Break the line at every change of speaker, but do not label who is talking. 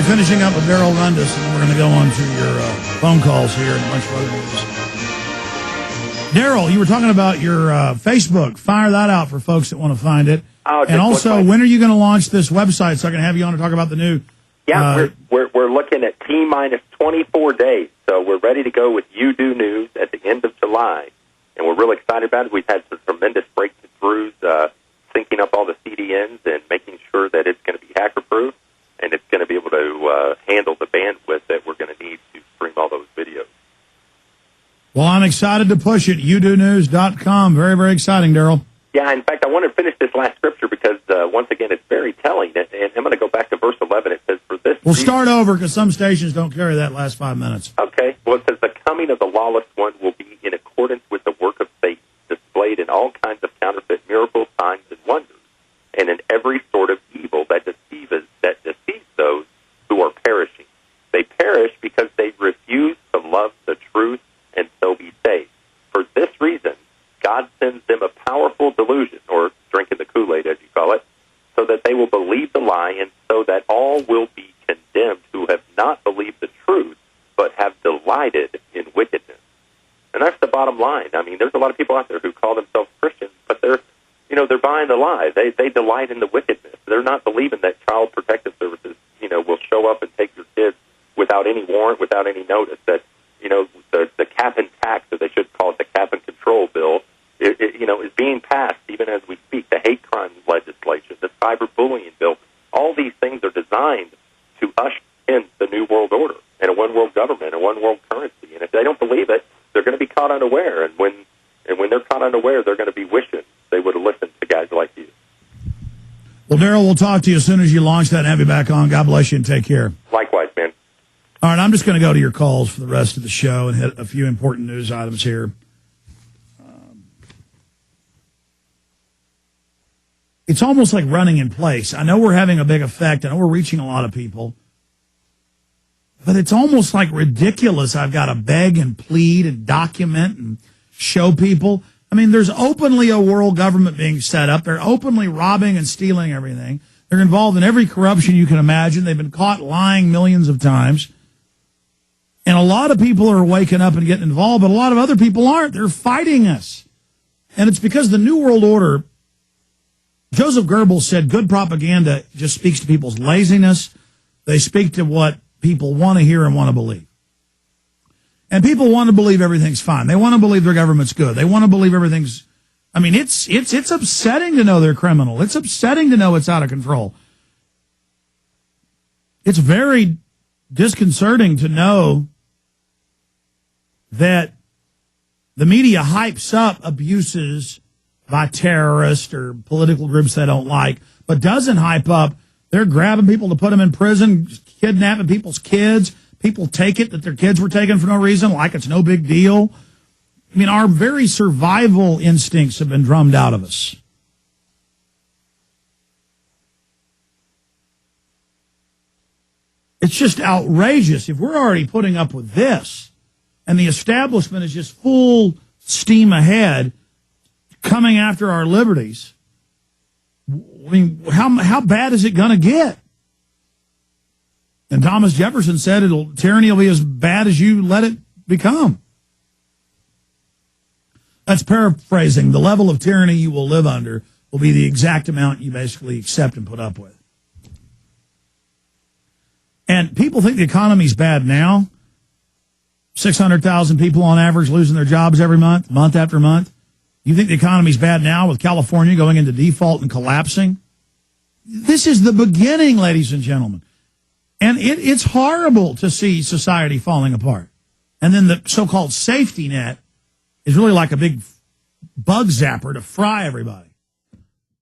finishing up with Darrell Rundus, and then we're going to go on to your phone calls here and a bunch of other news. Darrell, you were talking about your Facebook. Fire that out for folks that want to find it. And also, when are you going to launch this website so I can have you on to talk about the new...
Yeah, we're looking at T-minus 24 days, so we're ready to go with You Do News at the end of July, and we're really excited about it. We've had some tremendous breakthroughs, syncing up all the CDNs and making sure that it's going to be hacker-proof, and it's going to be able to handle the bandwidth that we're going to need to stream all those videos.
Well, I'm excited to push it. YouDoNews.com. Very, very exciting, Darrell.
Yeah, in fact, I want to finish this last scripture because, once again, it's very telling. And I'm going to go back to verse 11. It says, "For this
We'll
reason..."
start over because some stations don't carry that last 5 minutes.
Okay. Well, it says, "The coming of the lawless one will be in accordance with the work of Satan, displayed in all kinds of counterfeit miracles, signs, and wonders, and in every sort of evil that deceives those who are perishing. They perish because they refuse to love the truth and so be saved. For this reason, God sends them a powerful delusion," or drinking the Kool-Aid, as you call it, "so that they will believe the lie, and so that all will be condemned who have not believed the truth, but have delighted in wickedness." And that's the bottom line. I mean, there's a lot of people out there who call themselves Christians, but they're buying the lie. They delight in the wickedness. They're not believing that Child Protective Services, will show up and take your kids without any warrant, without any notice. That, the cap and tax, or they should call it the cap and control bill, is being passed even as we speak. The hate crime legislation, the cyberbullying bill, all these things are designed to usher in the new world order and a one world government, a one world currency. And if they don't believe it, they're going to be caught unaware. And when they're caught unaware, they're going to be wishing they would have listened to guys like you.
Well, Darrell, we'll talk to you as soon as you launch that and have you back on. God bless you and take care.
Likewise, man.
All right, I'm just going to go to your calls for the rest of the show and hit a few important news items here. It's almost like running in place. I know we're having a big effect. I know we're reaching a lot of people. But it's almost like ridiculous. I've got to beg and plead and document and show people. I mean, there's openly a world government being set up. They're openly robbing and stealing everything. They're involved in every corruption you can imagine. They've been caught lying millions of times. And a lot of people are waking up and getting involved, but a lot of other people aren't. They're fighting us. And it's because the New World Order, Joseph Goebbels said good propaganda just speaks to people's laziness. They speak to what people want to hear and want to believe. And people want to believe everything's fine. They want to believe their government's good. They want to believe everything's... I mean, it's upsetting to know they're criminal. It's upsetting to know it's out of control. It's very disconcerting to know that the media hypes up abuses by terrorists or political groups they don't like, but doesn't hype up they're grabbing people to put them in prison, kidnapping people's kids. People take it that their kids were taken for no reason, like it's no big deal. I mean, our very survival instincts have been drummed out of us. It's just outrageous. If we're already putting up with this, and the establishment is just full steam ahead, coming after our liberties, I mean, how bad is it going to get? And Thomas Jefferson said tyranny will be as bad as you let it become. That's paraphrasing. The level of tyranny you will live under will be the exact amount you basically accept and put up with. And people think the economy's bad now. 600,000 people on average losing their jobs every month, month after month. You think the economy's bad now with California going into default and collapsing? This is the beginning, ladies and gentlemen. And it's horrible to see society falling apart. And then the so-called safety net is really like a big bug zapper to fry everybody.